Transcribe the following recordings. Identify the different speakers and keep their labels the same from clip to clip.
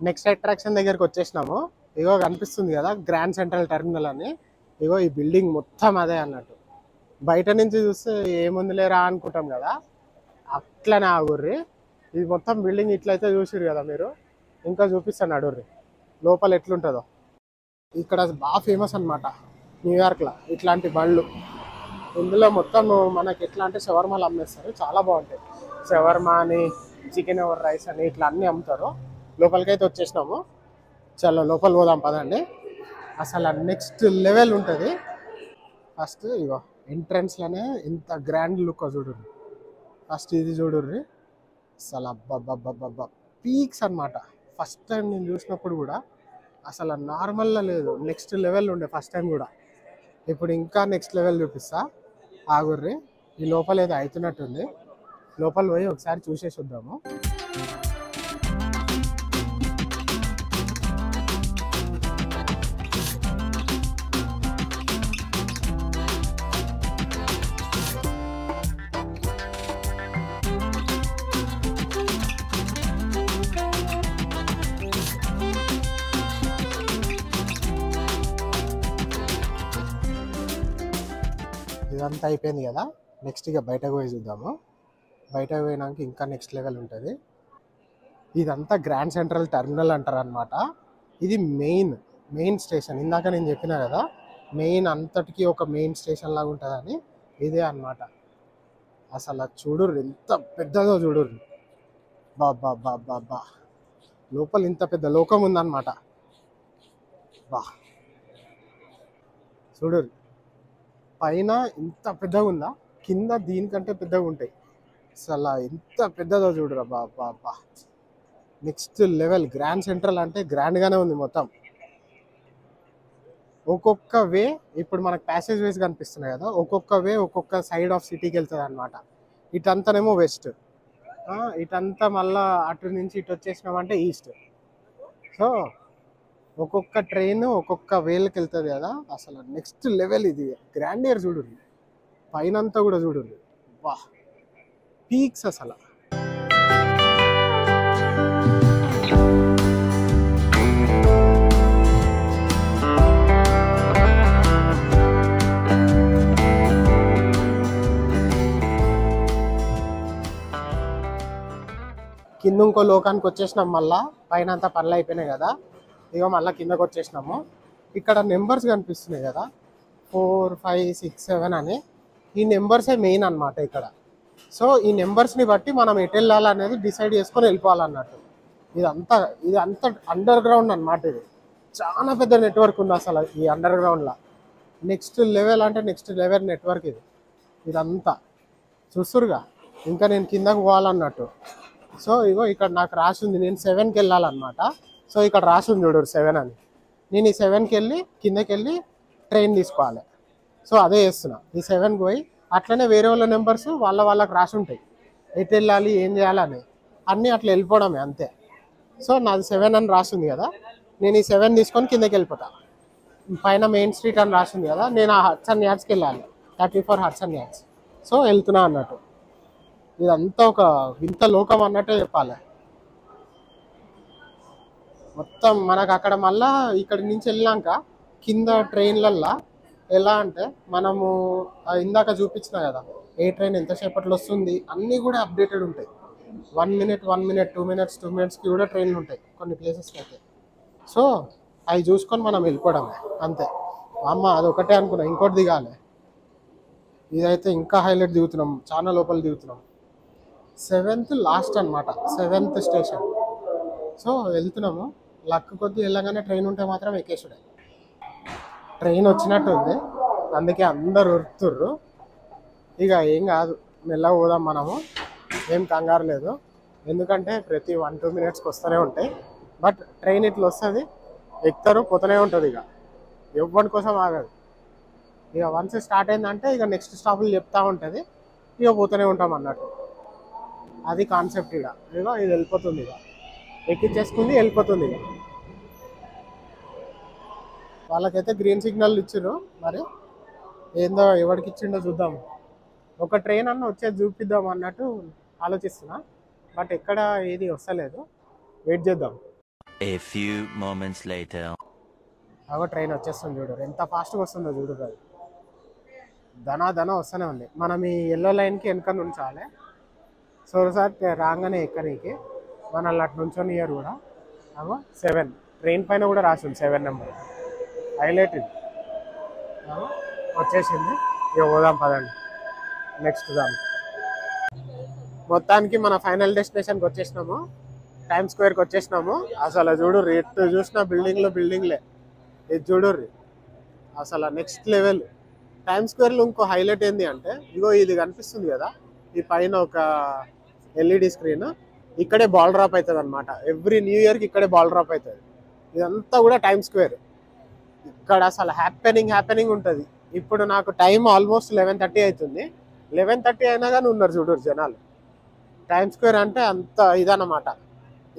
Speaker 1: Next attraction దగ్గరికి వచ్చేసినాము. ఇగో కనిపిస్తుంది కదా గ్రాండ్ సెంట్రల్ టెర్మినల్ అని. ఇగో ఈ బిల్డింగ్ మొత్తం అదే అన్నట్టు. బయట నుంచి చూస్తే ఏముందిలేరా అనుకుంటాం కదా, అట్లనే ఆగుర్రి. ఇది మొత్తం బిల్డింగ్ ఇట్లయితే చూసిరు కదా మీరు, ఇంకా చూపిస్తాను అడుర్రి లోపల ఎట్లుంటుందో. ఇక్కడ బాగా ఫేమస్ అనమాట న్యూయార్క్లో ఇట్లాంటి బళ్ళు. ఇందులో మొత్తం మనకి ఎట్లా అంటే షవర్మాలు అమ్మేస్తారు, చాలా బాగుంటాయి. షవర్మా అని, చికెన్ ఓవర్ రైస్ అని ఇట్లా అన్నీ అమ్ముతారు. లోపలికైతే వచ్చేసినాము. చాలా లోపల పోదాం పదండి. అసలు నెక్స్ట్ లెవెల్ ఉంటుంది. ఫస్ట్ ఇగో ఎంట్రన్స్లోనే ఎంత గ్రాండ్ లుక్ చూడుర్రి. ఫస్ట్ ఇది చూడుర్రి, అసలు అబ్బబ్బబ్బబ్బబ్బా పీక్స్ అనమాట. ఫస్ట్ టైం నేను చూసినప్పుడు కూడా అసలు నార్మల్గా లేదు, నెక్స్ట్ లెవెల్ ఉండే ఫస్ట్ టైం కూడా. ఇప్పుడు ఇంకా నెక్స్ట్ లెవెల్ చూపిస్తా ఆగుర్రి. ఈ లోపల ఏదో అవుతున్నట్టుంది, లోపల పోయి ఒకసారి చూసేసి వద్దాము. ఇదంతా అయిపోయింది కదా, నెక్స్ట్ ఇక బయటకు పోయి చూద్దాము. బయటకు పోయినాక ఇంకా నెక్స్ట్ లెవెల్ ఉంటుంది. ఇదంతా గ్రాండ్ సెంట్రల్ టెర్మినల్ అంటారు అనమాట. ఇది మెయిన్ స్టేషన్. ఇందాక నేను చెప్పిన కదా మెయిన్ అంతటికి ఒక మెయిన్ స్టేషన్ లాగా ఉంటుందని, ఇదే అనమాట. అసలు చూడుర్రి ఎంత పెద్దదో చూడుర్రి. బాబా బాబా బా లోపల ఇంత పెద్ద లోకం ఉందన్నమాట. బా చూడుర్రి, పైన ఇంత పెద్దగా ఉందా, కింద దీనికంటే పెద్దగా ఉంటాయి. అసలు ఎంత పెద్దదో చూడురా బాబా బా. Next level. గ్రాండ్ సెంట్రల్ అంటే గ్రాండ్గానే ఉంది మొత్తం. ఒక్కొక్క వే ఇప్పుడు మనకు ప్యాసేజ్ వేస్ కనిపిస్తున్నాయి కదా, ఒక్కొక్క వే ఒక్కొక్క సైడ్ ఆఫ్ సిటీకి వెళ్తుంది అనమాట. ఇటంతానేమో వెస్ట్, ఇటంతా మళ్ళీ అటు నుంచి ఇటు వచ్చేసినామంటే ఈస్ట్. సో ఒక్కొక్క ట్రైన్ ఒక్కొక్క వేలకి వెళ్తుంది కదా. అసలు నెక్స్ట్ లెవెల్ ఇది. గ్రాండియర్ చూడుర్రి, పైనంతా కూడా చూడుర్రి. వా పీక్స్ అసలు. కింద ఇంకో లోకానికి వచ్చేసినాం. మళ్ళీ పైన అంతా పనులు అయిపోయినాయి కదా, ఇక మళ్ళీ కిందకు వచ్చేసినాము. ఇక్కడ నెంబర్స్ కనిపిస్తున్నాయి కదా, 4, 5, 6, 7 అని. ఈ నెంబర్సే మెయిన్ అనమాట ఇక్కడ. సో ఈ నెంబర్స్ని బట్టి మనం ఎటు వెళ్ళాలనేది డిసైడ్ చేసుకొని వెళ్ళిపోవాలన్నట్టు. ఇదంతా అండర్ గ్రౌండ్ అనమాట. ఇది చాలా పెద్ద నెట్వర్క్ ఉంది అసలు ఈ అండర్ గ్రౌండ్లో. నెక్స్ట్ లెవెల్ అంటే నెక్స్ట్ లెవెల్ నెట్వర్క్ ఇది. ఇదంతా చూస్తురుగా. ఇంకా నేను కిందకు పోవాలన్నట్టు. సో ఇగో ఇక్కడ నాకు రాసి ఉంది, నేను 7కి వెళ్ళాలన్నమాట. సో ఇక్కడ రాసి ఉంది చూడరు 7 అని. నేను ఈ 7కి వెళ్ళి కిందకి వెళ్ళి ట్రైన్ తీసుకోవాలి. సో అదే చేస్తున్నా. ఈ 7కి పోయి అట్లనే వేరే వాళ్ళ నెంబర్స్ వాళ్ళకి రాసి ఉంటాయి, ఎటు వెళ్ళాలి ఏం చేయాలని అన్నీ అట్లా వెళ్ళిపోవడమే అంతే. సో నాది 7 అని రాసింది కదా, నేను ఈ 7 తీసుకొని కిందకి వెళ్ళిపోతా. పైన మెయిన్ స్ట్రీట్ అని రాసింది కదా, నేను ఆ హడ్సన్ యార్డ్స్కి వెళ్ళాలి, 34 హడ్సన్ యార్డ్స్. సో వెళ్తున్నా అన్నట్టు. ఇదంతా ఒక వింత లోకం అన్నట్టే చెప్పాలి. మొత్తం మనకు అక్కడ మళ్ళా ఇక్కడి నుంచి వెళ్ళాక కింద ట్రైన్లల్లో ఎలా అంటే మనము ఇందాక చూపించిన కదా ఏ ట్రైన్ ఎంతసేపట్లో వస్తుంది అన్నీ కూడా అప్డేటెడ్ ఉంటాయి. 1 minute 1 minute 2 minutes 2 minutesకి కూడా ట్రైన్లు ఉంటాయి కొన్ని ప్లేసెస్కి అయితే. సో అవి చూసుకొని మనం వెళ్ళిపోవడమే అంతే. అమ్మ అదొకటే అనుకున్నా, ఇంకోటి దిగాలి. ఇదైతే ఇంకా హైలైట్ దిగుతున్నాం, చాలా లోపల దిగుతున్నాం. 7th లాస్ట్ అనమాట, 7th స్టేషన్. సో వెళ్తున్నాము. లక్ కొద్ది వెళ్ళగానే ట్రైన్ ఉంటే మాత్రం ఎక్కేసుడే. ట్రైన్ వచ్చినట్టు ఉంది, అందుకే అందరు ఉరుకుతుర్రు. ఇక ఏం కాదు, మెల్లగా పోదాం మనము, ఏం కంగారు లేదు. ఎందుకంటే ప్రతి 1-2 minutesకి వస్తూనే ఉంటాయి. బట్ ట్రైన్ ఇట్లా వస్తుంది, ఎక్కుతారు, పోతూనే ఉంటుంది. ఇక ఎవ్వరి కోసం ఆగదు. ఇక వన్స్ స్టార్ట్ అయిందంటే ఇక నెక్స్ట్ స్టాపులు చెప్తా ఉంటుంది, ఇక పోతూనే ఉంటాం అన్నట్టు. అది కాన్సెప్ట్. ఇక ఇది వెళ్ళిపోతుంది, ఇక ఎక్కిచ్చేసుకుంది వెళ్ళిపోతుంది. ఇక వాళ్ళకైతే గ్రీన్ సిగ్నల్ ఇచ్చారు, మరి ఏందో ఎవరికి ఇచ్చిండో చూద్దాం. ఒక ట్రైన్ అన్న వచ్చేది చూపిద్దాం అన్నట్టు ఆలోచిస్తున్నా, బట్ ఎక్కడ ఏది వస్తలేదు. వెయిట్ చేద్దాం.
Speaker 2: A few moments later.
Speaker 1: అగో ట్రైన్ వచ్చేస్తుంది చూడు, ఎంత ఫాస్ట్గా వస్తుందో చూడు. అది ధన వస్తూనే ఉంది. మనం ఈ ఎల్లో లైన్కి వెనక ఉంచాలి. సో సార్ రాగానే ఎక్కనీకి మనల్ని అటు నుంచొని ఇయర్ కూడా. అగో 7 ట్రైన్ పైన కూడా రాసింది 7 నెంబర్ హైలైట్. ఇది వచ్చేసింది. ఇక పోదాం పదండి నెక్స్ట్ దాన్ని. మొత్తానికి మన ఫైనల్ డెస్టినేషన్కి వచ్చేసినాము, టైమ్ స్క్వేర్కి వచ్చేసినాము. అసలు చూడు ఎటు చూసిన బిల్డింగ్లే. ఇది చూడుర్రి అసలు నెక్స్ట్ లెవెల్. టైమ్ స్క్వేర్లో ఇంకో హైలైట్ ఏంది అంటే ఇగో ఇది కనిపిస్తుంది కదా, ఈ పైన ఒక ఎల్ఈడి స్క్రీన్, ఇక్కడే బాల్ డ్రాప్ అవుతుంది అనమాట. ఎవ్రీ న్యూ ఇయర్కి ఇక్కడే బాల్ డ్రాప్ అవుతుంది. ఇదంతా కూడా టైమ్ స్క్వేర్. ఇక్కడ అసలు హ్యాపెనింగ్ ఉంటుంది. ఇప్పుడు నాకు టైం ఆల్మోస్ట్ 11:30 అవుతుంది. 11:30 అయినా కానీ ఉన్నారు చూడరు జనాలు. టైమ్ స్క్వేర్ అంటే అంత ఇదన్నమాట.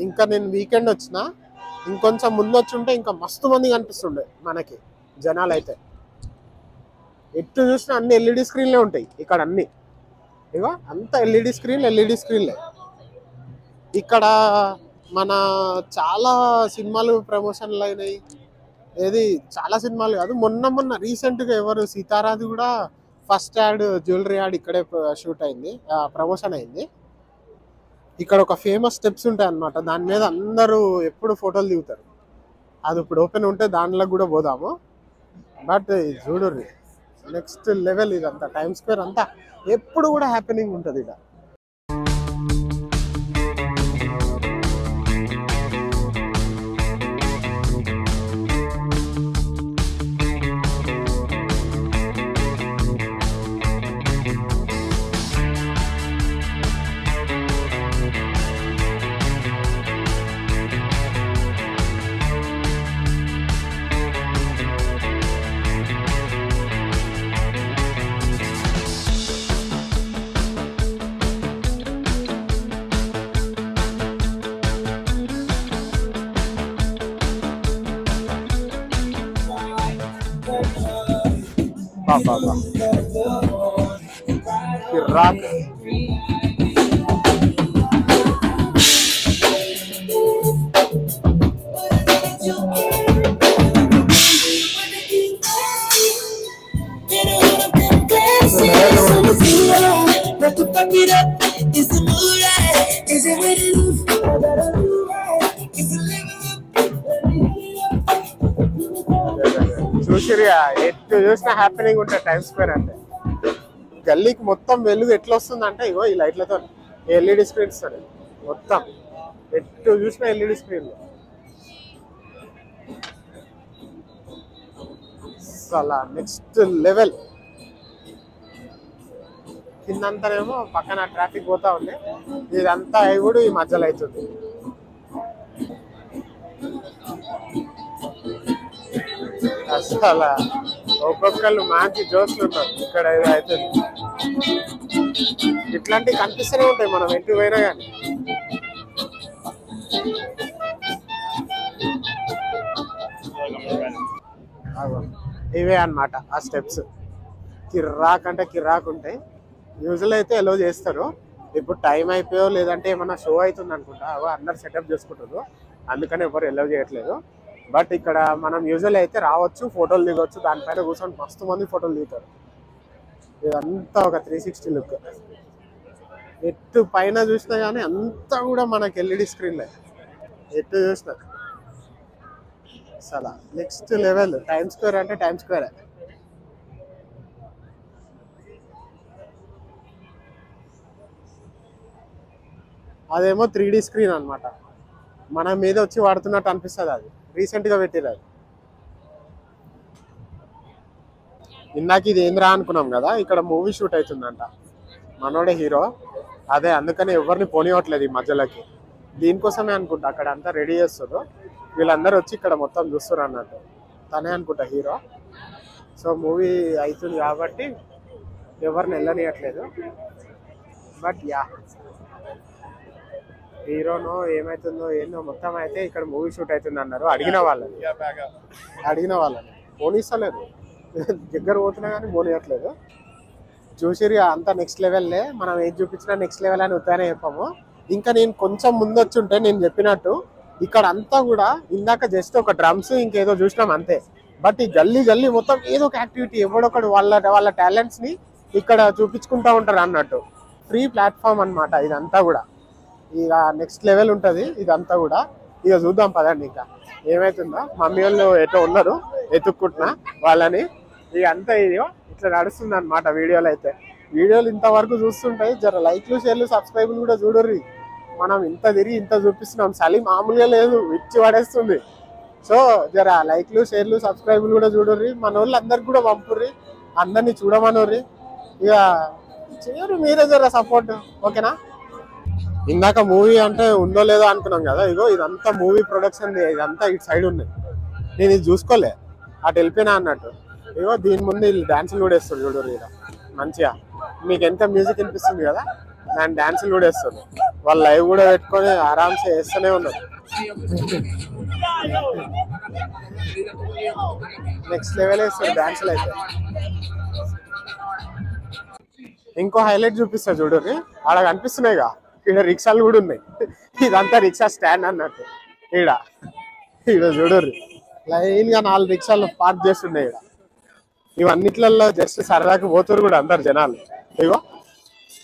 Speaker 1: ఇంకా నేను వీకెండ్ వచ్చిన, ఇంకొంచెం ముందు వచ్చి ఉంటే ఇంకా మస్తు మంది కనిపిస్తుండే మనకి జనాలు. అయితే ఎటు చూసినా అన్ని ఎల్ఈడి స్క్రీన్లే ఉంటాయి ఇక్కడ అన్ని. ఇగో అంత ఎల్ఈడి స్క్రీన్లే. ఇక్కడ మన చాలా సినిమాలు ప్రమోషన్లు అయినాయి. ఏది చాలా సినిమాలు కాదు, మొన్న రీసెంట్గా ఎవరు సీతారాది కూడా ఫస్ట్ యాడ్ జ్యువెలరీ యాడ్ ఇక్కడే షూట్ అయింది, ప్రమోషన్ అయింది. ఇక్కడ ఒక ఫేమస్ స్టెప్స్ ఉంటాయి అన్నమాట, దాని మీద అందరూ ఎప్పుడు ఫోటోలు దిగుతారు. అది ఇప్పుడు ఓపెన్ ఉంటే దానిలో కూడా పోదాము. బట్ చూడుర్రి నెక్స్ట్ లెవెల్ ఇదంతా. టైమ్ స్క్వేర్ అంతా ఎప్పుడు కూడా హ్యాపెనింగ్ ఉంటుంది ఇక్కడ. రాక్ చూసిరియా, ఎటు చూసినా హ్యాపెనింగ్ ఉంటుంది టైమ్ స్క్వేర్ అంటే. గల్లీకి మొత్తం వెలుగు ఎట్లా వస్తుందంటే ఇగో ఈ లైట్లతో, ఎల్ఈడి స్క్రీన్స్ మొత్తం ఎటు చూసినా ఎల్ఈడి స్క్రీన్లు. అలా నెక్స్ట్ లెవెల్. కిందంతానేమో పక్కన ట్రాఫిక్ పోతా ఉంది, ఇదంతా కూడా ఈ మధ్యలో అవుతుంది. అసలు ఒక్కొక్కళ్ళు మంచి జోస్లు ఉన్నారు ఇక్కడ. ఇది అవుతుంది, ఇట్లాంటివి కనిపిస్తూనే ఉంటాయి మనం ఎటు పోయినా కానీ. ఇవే అన్నమాట ఆ స్టెప్స్. కిర్రాక్ ఉంటాయి. యూజువల్ అయితే ఎలో చేస్తారు. ఇప్పుడు టైం అయిపోయో లేదంటే ఏమన్నా షో అవుతుంది అనుకుంటా, అవో అందరు సెటప్ చేసుకుంటారు, అందుకని ఎవరు ఎలో చేయట్లేదు. బట్ ఇక్కడ మనం యూజువల్ అయితే రావచ్చు, ఫోటోలు దిగవచ్చు, దానిపైన కూర్చొని మస్తు మంది ఫోటోలు దిగుతారు. ఇదంతా ఒక 360 లుక్. ఎటు పైన చూసినా కానీ అంతా కూడా మనకి ఎల్ఈడి స్క్రీన్లే ఎటు చూసినా. అసలు నెక్స్ట్ లెవెల్. టైమ్ స్క్వేర్ అంటే టైమ్ స్క్వేర్. అదేమో 3D స్క్రీన్ అనమాట, మన మీద వచ్చి వాడుతున్నట్టు అనిపిస్తుంది. అది రీసెంట్గా పెట్టిరు. అది ఇందాక ఇది ఏంద్రా అనుకున్నాం కదా, ఇక్కడ మూవీ షూట్ అవుతుందంట, మనోడే హీరో. అదే అందుకని ఎవరిని పోనివ్వట్లేదు ఈ మధ్యలోకి. దీనికోసమే అనుకుంటా అక్కడ అంతా రెడీ చేస్తారు. వీళ్ళందరూ వచ్చి ఇక్కడ మొత్తం చూస్తారు అన్నట్టు. తనే అనుకుంటా హీరో. సో మూవీ అవుతుంది కాబట్టి ఎవరిని వెళ్ళనియట్లేదు. బట్ యా, హీరోనో ఏమవుతుందో ఏందో మొత్తం అయితే ఇక్కడ మూవీ షూట్ అవుతుంది అన్నారు. అడిగిన వాళ్ళని పోనిస్తలేదు, దగ్గర పోతున్నా కానీ పోనీయట్లేదు. చూసిరి అంతా నెక్స్ట్ లెవెల్లే. మనం ఏం చూపించినా నెక్స్ట్ లెవెల్ అని ఉత్తానే చెప్పాము. ఇంకా నేను కొంచెం ముందు వచ్చి ఉంటే నేను చెప్పినట్టు ఇక్కడ అంతా కూడా ఇందాక జస్ట్ ఒక డ్రమ్స్ ఇంకేదో చూసినాం అంతే. బట్ ఈ గల్లీ గల్లీ మొత్తం ఏదో ఒక యాక్టివిటీ ఎవడొకడు వాళ్ళ టాలెంట్స్ ని ఇక్కడ చూపించుకుంటా ఉంటారు అన్నట్టు. ఫ్రీ ప్లాట్ఫామ్ అన్నమాట ఇదంతా కూడా. ఇక నెక్స్ట్ లెవెల్ ఉంటుంది ఇదంతా కూడా. ఇక చూద్దాం పదండి ఇంకా ఏమైతుందో. మమ్మీ వాళ్ళు ఎటో ఉన్నారు ఎత్తుక్కుంటున్నా వాళ్ళని. ఇక అంతా ఇదిగో ఇట్లా నడుస్తుంది అనమాట వీడియోలు అయితే. వీడియోలు ఇంతవరకు చూస్తుంటాయి, జర లైక్లు షేర్లు సబ్స్క్రైబ్లు కూడా చూడర్రి. మనం ఇంత తిరిగి ఇంత చూపిస్తున్నాం, చలి మామూలుగా లేదు, ఇచ్చి పడేస్తుంది. సో జర లైక్లు షేర్లు సబ్స్క్రైబ్లు కూడా చూడర్రి. మన వాళ్ళు అందరికి కూడా పంపుర్రి, అందరినీ చూడమనర్రి. ఇక చేయరు మీరే జర సపోర్ట్, ఓకేనా? ఇందాక మూవీ అంటే ఉందో లేదో అనుకున్నాం కదా, ఇగో ఇదంతా మూవీ ప్రొడక్షన్, ఇదంతా ఇటు సైడ్ ఉన్నాయి. నేను ఇది చూసుకోలే, అటు వెళ్ళిపోయినా అన్నట్టు. ఇగో దీని ముందు వీళ్ళు డాన్సులు కూడా వేస్తారు చూడరు. ఇక్కడ మంచిగా మీకు ఎంత మ్యూజిక్ వినిపిస్తుంది కదా, దాని డాన్సులు కూడా వేస్తారు. వాళ్ళు లైవ్ కూడా పెట్టుకొని ఆరామ్సే వేస్తూనే ఉన్నారు. నెక్స్ట్ లెవెల్ వేస్తారు డాన్సులు అయితే. ఇంకో హైలైట్ చూపిస్తా చూడరు, ఆడ కనిపిస్తున్నాయిగా ఇక్కడ రిక్షాలు కూడా ఉన్నాయి. ఇదంతా రిక్షా స్టాండ్ అన్నట్టు. ఈడ చూడరు లైన్ గా 4 రిక్షాలు పార్క్ చేస్తున్నాయి. ఇక్కడ ఇవన్నిట్లలో జస్ట్ సరదాకి పోతారు కూడా అందరు జనాలు. ఇగో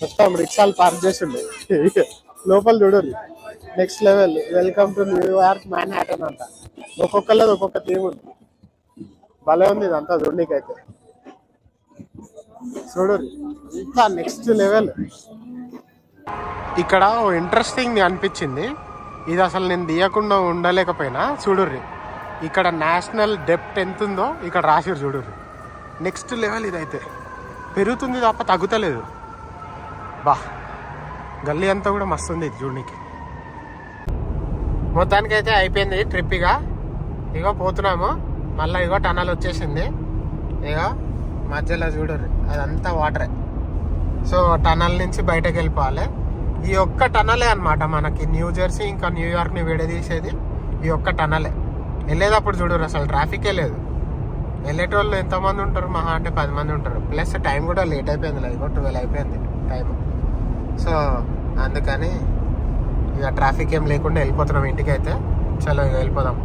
Speaker 1: మొత్తం రిక్షాలు పార్క్ చేసి ఉన్నాయి లోపల చూడరు. Next level, welcome to New York Manhattan అంట. ఒక్కొక్కళ్ళది ఒక్కొక్క థీమ్ ఉంది, భలే ఉంది ఇదంతా చూడనీకైతే. చూడరు ఇంకా నెక్స్ట్ లెవెల్. ఇక్కడ ఓ ఇంట్రెస్టింగ్ అనిపించింది, ఇది అసలు నేను తీయకుండా ఉండలేకపోయినా. చూడుర్రి ఇక్కడ నేషనల్ డెప్త్ ఎంత ఉందో ఇక్కడ రాసిరు చూడుర్రి. నెక్స్ట్ లెవెల్ ఇదైతే, పెరుగుతుంది తప్ప తగ్గుతలేదు. బా గల్లీ అంతా కూడా మస్తు ఉంది ఇది చూడడానికి. మొత్తానికి అయితే అయిపోయింది ట్రిప్. ఇగో పోతున్నాము మళ్ళీ. ఇగో టనల్ వచ్చేసింది. ఇగో మధ్యలో చూడరు అదంతా వాటరే. సో టనల్ నుంచి బయటకు వెళ్ళిపోవాలి. ఈ ఒక్క టనలే అనమాట మనకి న్యూ జెర్సీ ఇంకా న్యూయార్క్ని విడదీసేది. ఈ ఒక్క టనలే. వెళ్ళేటప్పుడు చూడరు అసలు ట్రాఫికే లేదు. వెళ్ళేటోళ్ళు ఎంతమంది ఉంటారు, మహా అంటే 10 మంది ఉంటారు. ప్లస్ టైం కూడా లేట్ అయిపోయింది, ఇగో 12 అయిపోయింది టైం. సో అందుకని ఇక ట్రాఫిక్ ఏం లేకుండా వెళ్ళిపోతున్నాం ఇంటికి అయితే. చలో ఇక వెళ్ళిపోదాం.